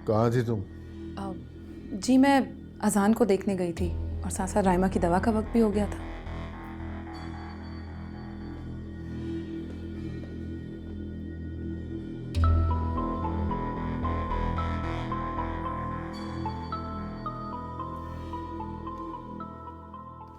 कहाँ थी तुम? जी मैं अजान को देखने गई थी और साथ साथ राइमा की दवा का वक्त भी हो गया था।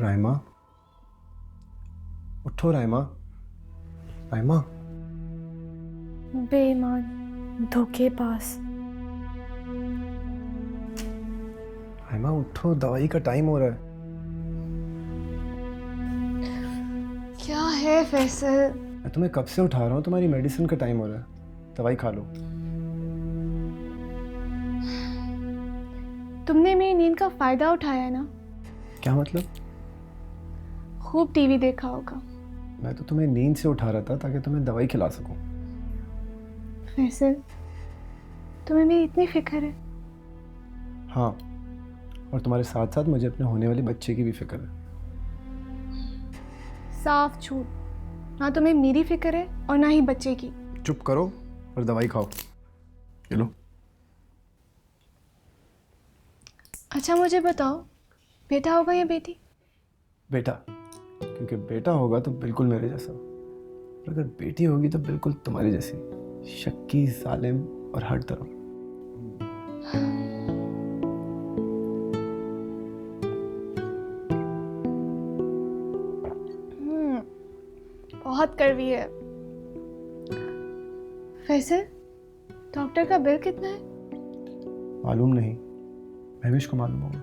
राइमा, उठो राइमा। राइमा, बेईमान धोखेबाज। राइमा उठो, दवाई का टाइम हो रहा है। क्या है फैसल? मैं तुम्हें कब से उठा रहा हूँ, तुम्हारी मेडिसिन का टाइम हो रहा है, दवाई खा लो। तुमने मेरी नींद का फायदा उठाया है ना? क्या मतलब? खूब टीवी देखा होगा। मैं तो तुम्हें नींद से उठा रहा था ताकि तुम्हें दवाई खिला सकूं। फैसल, तुम्हें मेरी इतनी फिक्र है? हाँ, और तुम्हारे साथ साथ मुझे अपने होने वाले बच्चे की भी फिक्र है। साफ झूठ। ना तुम्हें मेरी फिक्र है और ना ही बच्चे की। चुप करो और दवाई खाओ। ये लो। अच्छा मुझे बताओ, बेटा होगा या बेटी? बेटा, क्योंकि बेटा होगा तो बिल्कुल मेरे जैसा, और अगर बेटी होगी तो बिल्कुल तुम्हारी जैसी, शक्की, जालिम और हर तरह। बहुत कड़वी है। फैसल, डॉक्टर का बिल कितना है? मालूम नहीं, महविश को मालूम होगा।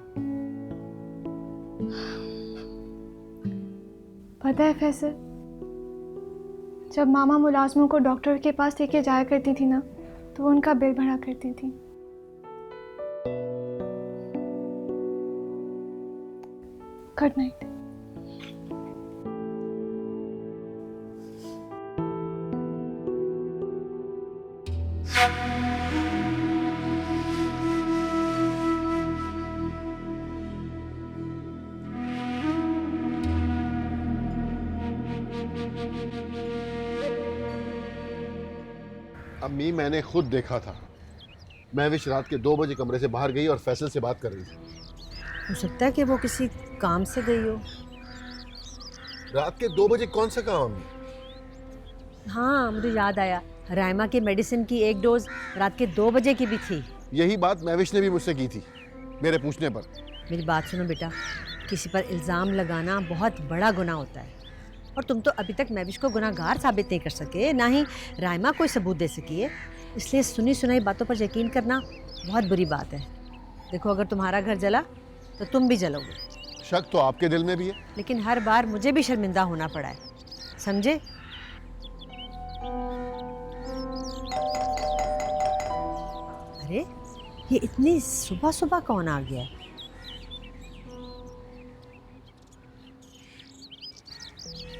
पता है फैसल, जब मामा मुलाजमों को डॉक्टर के पास लेके जाया करती थी ना, तो वो उनका बिल भरा करती थी। Good night. अम्मी, मैंने खुद देखा था। महविश रात के 2 बजे कमरे से बाहर गई और फैसल से बात कर रही थी। हो सकता है कि वो किसी काम से गई हो। रात के 2 बजे कौन सा काम अम्मी? हाँ, मुझे याद आया, राइमा की मेडिसिन की एक डोज रात के 2 बजे की भी थी। यही बात महविश ने भी मुझसे की थी, मेरे पूछने पर। मेरी बात सुनो बेटा, किसी पर इल्ज़ाम लगाना बहुत बड़ा गुनाह होता है, और तुम तो अभी तक महविश को गुनाहगार साबित नहीं कर सके, ना ही राइमा कोई सबूत दे सकी है। इसलिए सुनी सुनाई बातों पर यकीन करना बहुत बुरी बात है। देखो, अगर तुम्हारा घर जला तो तुम भी जलोगे। शक तो आपके दिल में भी है। लेकिन हर बार मुझे भी शर्मिंदा होना पड़ा है, समझे? अरे, ये इतनी सुबह सुबह कौन आ गया है?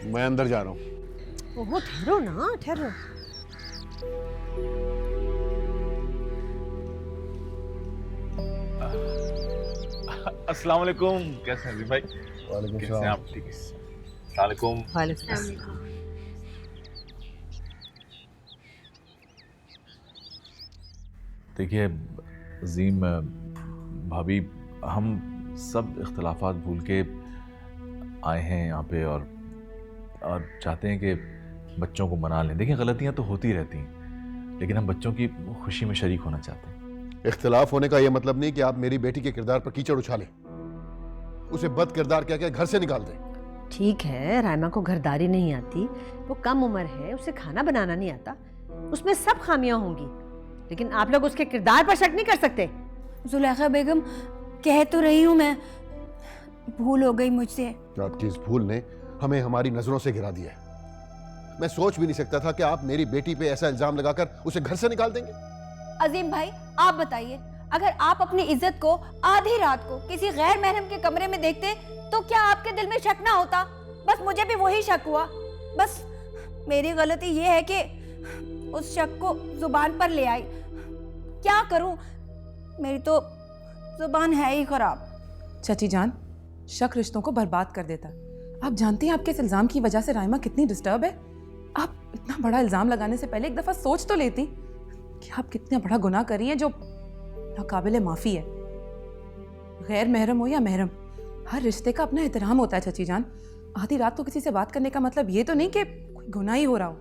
मैं अंदर जा रहा हूँ। ओहो, ठहरो ना, ठहरो। अस्सलाम वालेकुम। कैसे हैं अजीम भाई? वालेकुम कैसे हैं सलाम। आप? ठीक है। अस्सलाम वालेकुम। वालेकुम अस्सलाम। देखिए अजीम भाभी, हम सब इख्तलाफात भूल के आए हैं यहाँ पे और चाहते हैं कि बच्चों को मना लें। देखिए, गलतियाँ तो होती रहती हैं, लेकिन हम बच्चों की खुशी में शरीक होना चाहते हैं। इख्तिलाफ होने का यह मतलब नहीं कि आप मेरी बेटी के किरदार पर कीचड़ उछालें, उसे बद किरदार कह के घर से निकाल दें। ठीक है, राइमा को घरदारी नहीं आती, वो कम उम्र है, उसे खाना बनाना नहीं आता, उसमें सब खामियां होंगी, लेकिन आप लोग उसके किरदार पर शक नहीं कर सकते। जुलेखा बेगम, कह तो रही हूँ मैं, भूल हो गई मुझसे। आपकी इस भूल ने हमें हमारी नजरों से गिरा दिया है। मैं सोच भी नहीं सकता था कि आप मेरी बेटी पे ऐसा इल्जाम लगाकर उसे घर से निकाल देंगे। अजीम भाई, आप बताइए, अगर आप अपनी इज्जत को आधी रात को किसी गैर महरम के कमरे में देखते तो क्या आपके दिल में शक ना होता? बस मुझे भी वही शक हुआ। बस मेरी गलती ये है कि उस शक को जुबान पर ले आई। क्या करूं, मेरी तो जुबान है ही खराब। चाची जान, शक रिश्तों को बर्बाद कर देता। आप जानती हैं आपके इस इल्ज़ाम की वजह से राइमा कितनी डिस्टर्ब है। आप इतना बड़ा इल्ज़ाम लगाने से पहले एक दफ़ा सोच तो लेती कि आप कितना बड़ा गुनाह कर रही हैं जो नाकाबिले माफ़ी है। गैर महरम हो या महरम, हर रिश्ते का अपना एहतराम होता है चाची जान। आधी रात को किसी से बात करने का मतलब ये तो नहीं कि कोई गुनाह ही हो रहा हो।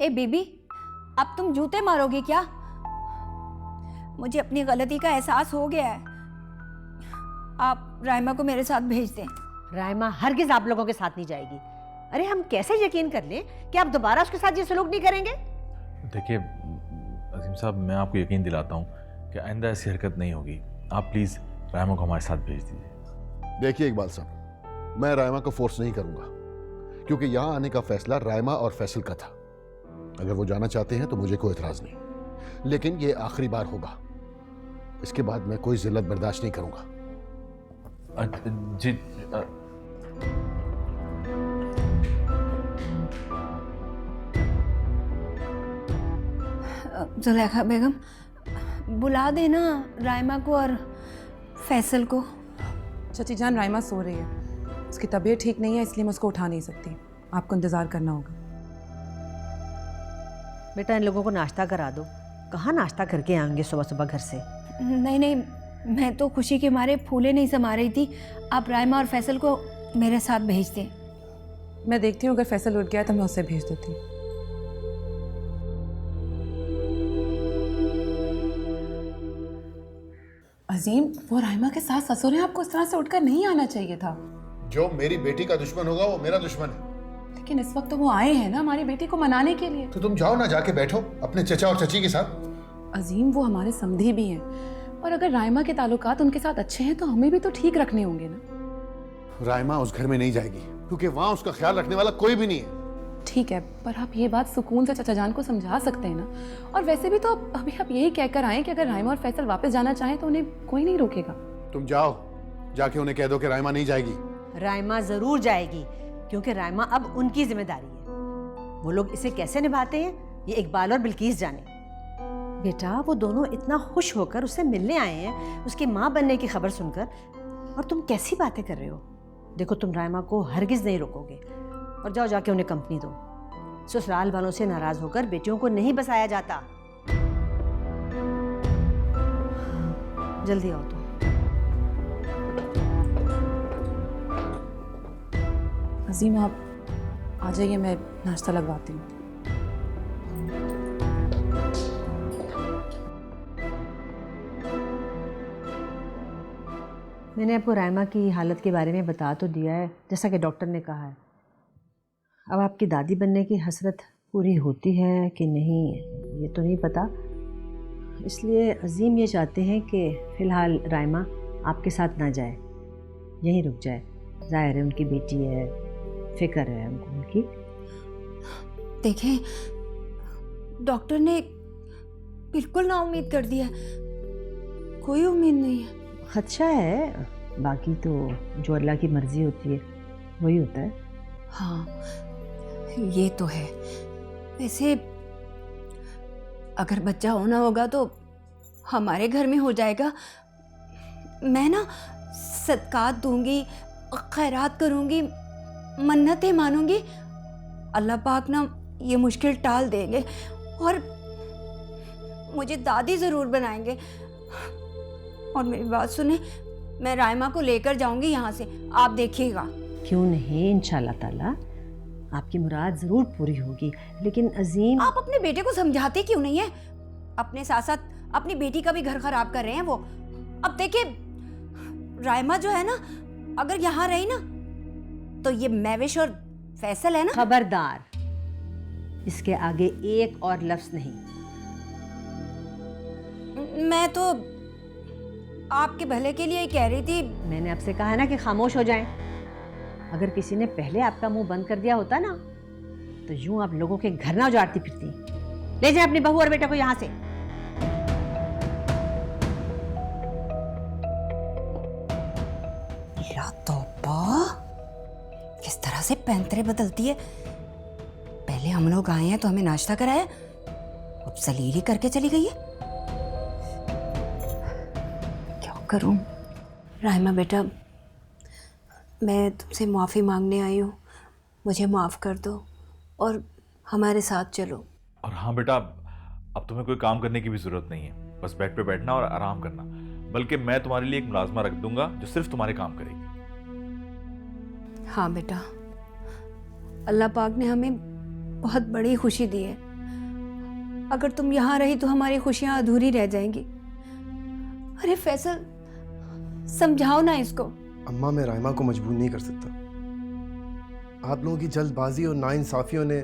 ए बीबी, अब तुम जूते मारोगे क्या? मुझे अपनी गलती का एहसास हो गया है। आप राइमा को मेरे साथ भेज दें। राइमा हरगिज आप लोगों के साथ नहीं जाएगी। अरे हम कैसे यकीन कर लें कि आप दोबारा उसके साथ ये सलूक नहीं करेंगे? देखिए अजीम साहब, मैं आपको यकीन दिलाता हूँ कि आइंदा ऐसी हरकत नहीं होगी। आप प्लीज़ राइमा को हमारे साथ भेज दीजिए। देखिए इकबाल साहब, मैं राइमा को फोर्स नहीं करूंगा, क्योंकि यहाँ आने का फैसला राइमा और फैसल का था। अगर वो जाना चाहते हैं तो मुझे कोई एतराज़ नहीं, लेकिन ये आखिरी बार होगा। इसके बाद मैं कोई जिल्लत बर्दाश्त नहीं करूंगा। जी जुलेखा बेगम, बुला देना राइमा को और फैसल को। चाची जान, राइमा सो रही है, उसकी तबीयत ठीक नहीं है, इसलिए मैं उसको उठा नहीं सकती। आपको इंतज़ार करना होगा। बेटा इन लोगों को नाश्ता करा दो। कहाँ नाश्ता करके आएंगे सुबह सुबह घर से? नहीं नहीं, मैं तो खुशी के मारे फूले नहीं समा रही थी। आप राइमा और फैसल को मेरे साथ भेज दें। मैं देखती हूँ, अगर फैसल उठ गया तो मैं उसे भेज देती हूँ। अजीम, वो राइमा के साथ ससुर हैं, आपको इस तरह से उठकर नहीं आना चाहिए था। जो मेरी बेटी का दुश्मन होगा वो मेरा दुश्मन है। लेकिन इस वक्त तो वो आए हैं ना हमारी बेटी को मनाने के लिए। तो तुम जाओ ना, जाके बैठो अपने चचा और चची के साथ। अजीम, वो हमारे समधी भी हैं, और अगर राइमा के ताल्लुकात उनके साथ अच्छे हैं तो हमें भी तो ठीक रखने होंगे ना। राइमा उस घर में नहीं जाएगी, क्योंकि वहां उसका ख्याल रखने वाला कोई भी नहीं है। ठीक है, पर आप ये बात सुकून से चचा जान को समझा सकते हैं ना। और वैसे भी तो अभी आप यही कहकर आए कि अगर राइमा और फैसल वापस जाना चाहें तो उन्हें कोई नहीं रोकेगा। तुम जाओ, जाके उन्हें कह दो कि राइमा नहीं जाएगी। राइमा जरूर जाएगी, क्योंकि राइमा अब उनकी जिम्मेदारी है। वो लोग इसे कैसे निभाते हैं ये इकबाल और बिल्कीस जाने। बेटा वो दोनों इतना खुश होकर उससे मिलने आए हैं, उसकी माँ बनने की खबर सुनकर, और तुम कैसी बातें कर रहे हो? देखो तुम राइमा को हरगिज नहीं रोकोगे, और जाओ जाके उन्हें कंपनी दो। ससुराल वालों से नाराज होकर बेटियों को नहीं बसाया जाता। जल्दी आओ तुम। अजीम, आप आ जाइए, मैं नाश्ता लगवाती हूँ। मैंने आपको राइमा की हालत के बारे में बता तो दिया है, जैसा कि डॉक्टर ने कहा है। अब आपकी दादी बनने की हसरत पूरी होती है कि नहीं ये तो नहीं पता, इसलिए अजीम ये चाहते हैं कि फ़िलहाल राइमा आपके साथ ना जाए, यहीं रुक जाए। ज़ाहिर है उनकी बेटी है, फिक्र है हमको उनकी। देखें, डॉक्टर ने बिल्कुल ना उम्मीद कर दिया, कोई उम्मीद नहीं है। खदशा है, बाकी तो जो अल्लाह की मर्ज़ी होती है वही होता है। हाँ ये तो है। वैसे अगर बच्चा होना होगा तो हमारे घर में हो जाएगा। मैं ना सदकात दूंगी, खैरात करूंगी, मन्नतें मानूंगी, अल्लाह पाक ना ये मुश्किल टाल देंगे और मुझे दादी ज़रूर बनाएंगे। और मेरी बात सुने, मैं राइमा को लेकर जाऊंगी यहाँ से, आप देखिएगा। क्यों नहीं, इंशाल्लाह ताला आपकी मुराद ज़रूर पूरी होगी। लेकिन अजीम, आप अपने बेटे को समझाते क्यों नहीं है? अपने साथ साथ अपनी बेटी का भी घर खराब कर रहे हैं वो। अब देखिए, राइमा जो है ना, अगर यहाँ रही ना तो ये मैविश और फैसल है ना। खबरदार, इसके आगे एक और लफ्ज़ नहीं। मैं तो आपके भले के लिए ही कह रही थी। मैंने आपसे कहा है ना कि खामोश हो जाएं। अगर किसी ने पहले आपका मुंह बंद कर दिया होता ना तो यूं आप लोगों के घर ना उजाड़ती फिरती। ले जाए अपनी बहू और बेटा को यहाँ से। या तौबा, किस तरह से पैंतरे बदलती है। पहले हम लोग आए हैं तो हमें नाश्ता कराया, अब जलीली करके चली गई है। क्या करूं? राइमा बेटा, मैं तुमसे माफ़ी मांगने आई हूँ, मुझे माफ़ कर दो और हमारे साथ चलो। और हाँ बेटा, अब तुम्हें कोई काम करने की भी ज़रूरत नहीं है, बस बेड पे बैठना और आराम करना। बल्कि मैं तुम्हारे लिए एक मुलाजमा रख दूंगा जो सिर्फ तुम्हारे काम करेगी। हाँ बेटा, अल्लाह पाक ने हमें बहुत बड़ी खुशी दी है। अगर तुम यहाँ रही तो हमारी खुशियाँ अधूरी रह जाएंगी। अरे फैसल, समझाओ ना इसको। अम्मा, मैं राइमा को मजबूर नहीं कर सकता। आप लोगों की जल्दबाजी और नाइंसाफियों ने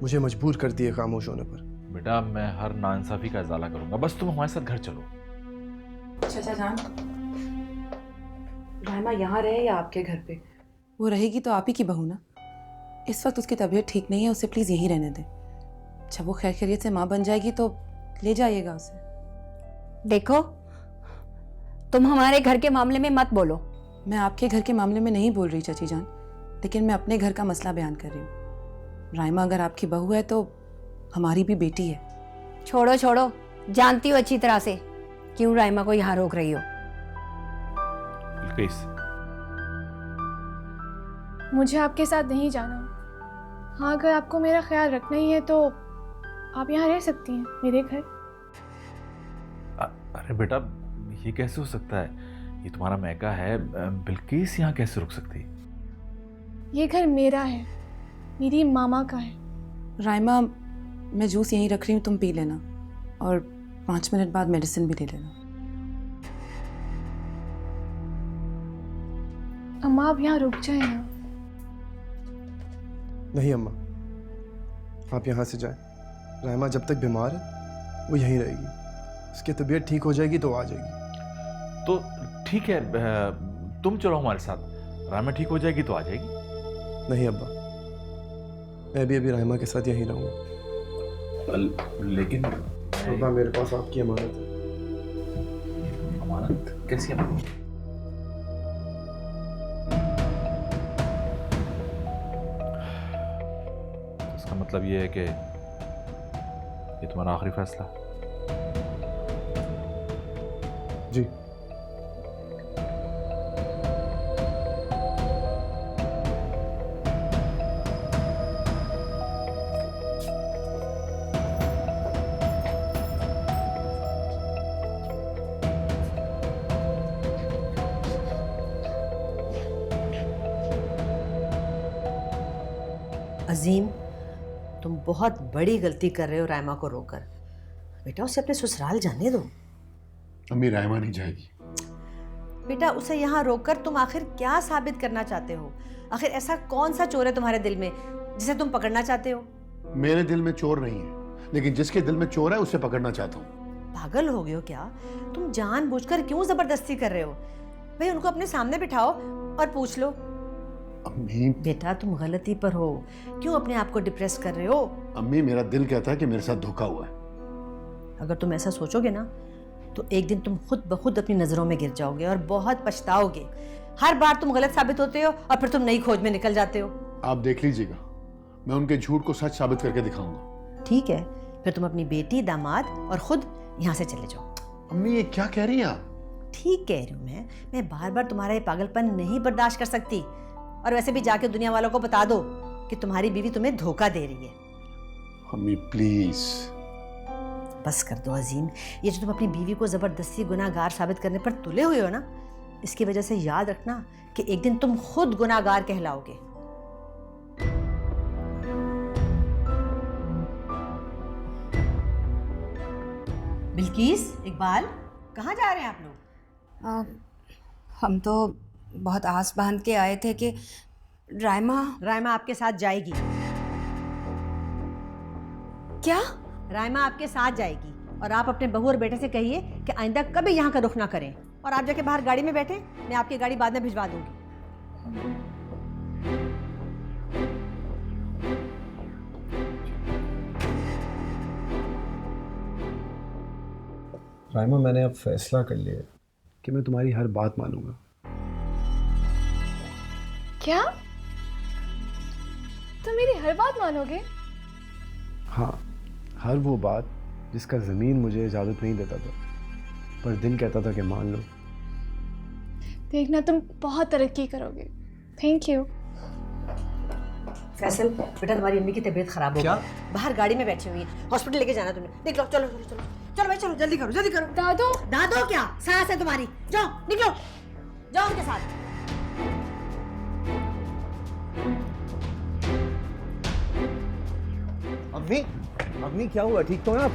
मुझे मजबूर कर दिया खामोश होने पर। बेटा मैं हर नाइंसाफी का इजाला करूंगा, बस तुम हमारे साथ घर चलो। चाचा जान, राइमा यहाँ रहे या आपके घर पे? वो रहेगी तो आप ही की बहू ना। इस वक्त उसकी तबीयत ठीक नहीं है, उसे प्लीज़ यहीं रहने दें। जब वो खैर खैरियत से माँ बन जाएगी तो ले जाइएगा उसे। देखो, तुम हमारे घर के मामले में मत बोलो। मैं आपके घर के मामले में नहीं बोल रही चाची जान, लेकिन मैं अपने घर का मसला बयान कर रही हूँ। राइमा अगर आपकी बहू है तो हमारी भी बेटी है। छोड़ो छोड़ो, जानती हो अच्छी तरह से क्यों राइमा को यहाँ रोक रही हो। बिल्किस, मुझे आपके साथ नहीं जाना। हाँ, अगर आपको मेरा ख्याल रखना ही है तो आप यहाँ रह सकती हैं, मेरे घर। अरे बेटा ये कैसे हो सकता है? ये तुम्हारा मैका है, बिल्किस यहाँ कैसे रुक सकती? ये घर मेरा है, मेरी मामा का है। राइमा, मैं जूस यहीं रख रही हूँ, तुम पी लेना और 5 मिनट बाद मेडिसिन भी ले लेना। अम्मा, आप यहाँ रुक जाए ना। नहीं अम्मा, आप यहाँ से जाएं। राइमा जब तक बीमार है वो यहीं रहेगी। उसकी तबीयत ठीक हो जाएगी तो आ जाएगी। तो ठीक है, तुम चलो हमारे साथ। राइमा ठीक हो जाएगी तो आ जाएगी। नहीं अब्बा, मैं भी अभी राइमा के साथ यहीं रहूँगा। लेकिन अब्बा, मेरे पास आपकी अमानत है। अमानत? कैसी अमानत? इसका मतलब ये है कि ये तुम्हारा आखिरी फैसला? जी। अजीम, तुम बहुत बड़ी गलती कर रहे हो राइमा को रोकर। बेटा उसे अपने ससुराल जाने दो। अम्मी, राइमा नहीं जाएगी। बेटा उसे यहाँ रोककर तुम आखिर क्या साबित करना चाहते हो? आखिर ऐसा कौन सा चोर है तुम्हारे दिल में जिसे तुम पकड़ना चाहते हो? मेरे दिल में चोर नहीं है, लेकिन जिसके दिल में चोर है उसे पकड़ना चाहता हूँ। पागल हो गए हो क्या? तुम जानबूझकर क्यों जबरदस्ती कर रहे हो? भाई उनको अपने सामने बिठाओ और पूछ लो। अम्मी, बेटा तुम गलती पर हो, क्यों अपने आप को डिप्रेस कर रहे हो? अम्मी, मेरा दिल कहता है कि मेरे साथ धोखा हुआ है। अगर तुम ऐसा सोचोगे ना तो एक दिन तुम खुद ब खुद अपनी नजरों में गिर जाओगे और बहुत पछताओगे। हर बार तुम गलत साबित होते हो और फिर तुम नई खोज में निकल जाते हो। आप देख लीजिएगा, मैं उनके झूठ को सच साबित करके दिखाऊंगा। ठीक है, फिर तुम अपनी बेटी, दामाद और खुद यहाँ से चले जाओ। अम्मी, ये क्या कह रही हैं आप? ठीक कह रही हूँ मैं बार बार तुम्हारा ये पागलपन नहीं बर्दाश्त कर सकती। और वैसे भी जाके दुनिया वालों को बता दो कि तुम्हारी बीवी तुम्हें धोखा दे रही है। अम्मी प्लीज। बस कर दो अजीम, ये जो तुम अपनी बीवी को जबरदस्ती गुनाहगार साबित करने पर तुले हुए हो ना, इसकी वजह से याद रखना कि एक दिन तुम खुद गुनाहगार कहलाओगे। बिल्किस, इकबाल, कहाँ जा रहे हैं आप लोग? हम तो बहुत आस बांध के आए थे कि राइमा आपके साथ जाएगी। क्या? राइमा आपके साथ जाएगी और आप अपने बहू और बेटे से कहिए कि आइंदा कभी यहाँ का रुख ना करें। और आप जाके बाहर गाड़ी में बैठे, मैं आपकी गाड़ी बाद में भिजवा दूंगी। राइमा, मैंने अब फैसला कर लिया कि मैं तुम्हारी हर बात मानूंगा। क्या? तुम मेरी हर बात मानोगे? हाँ, हर वो बात जिसका ज़मीन मुझे इजाज़त नहीं देता था, पर दिन कहता था कि मान लो। देखना, तुम बहुत तरक्की करोगे। Thank you. फैसल, बेटा तुम्हारी अम्मी की तबीयत खराब हो गई, बाहर गाड़ी में बैठी हुई है, हॉस्पिटल लेके जाना तुम्हें। देख लो, चलो चलो चलो। चलो भाई चलो, जल्दी करो जल्दी करो। दादू दादो क्या, सास है तुम्हारी, जाओ निकलो, जाओ उनके साथ। अग्नि, अग्नि क्या हुआ, ठीक तो है आप?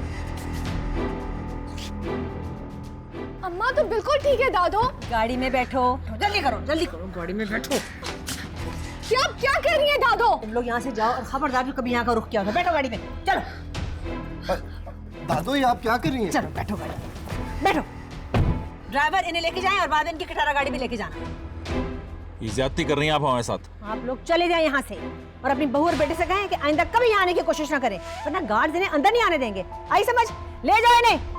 अम्मा तो बिल्कुल ठीक है दादू। गाड़ी में बैठो, जल्दी करो गाड़ी में बैठो। क्या कर रही है दादू? तुम लोग यहाँ से जाओ और खबरदार जो कभी यहाँ का रुख किया होगा, बैठो गाड़ी में, चलो दादू ये आप क्या कर रही हैं? चलो बैठो गाड़ी में, बैठो। ड्राइवर इन्हें लेके जाएं और बाद में इनकी खटारा गाड़ी में लेके जाना। ये ज्यादती कर रही हैं आप हमारे साथ। आप लोग चले जाएं यहाँ से और अपनी बहू और बेटे से कहें कि आइंदा कभी यहाँ आने की कोशिश ना करें, वरना गार्ड्स इन्हें अंदर नहीं आने देंगे। आई समझ? ले जाओ इन्हें।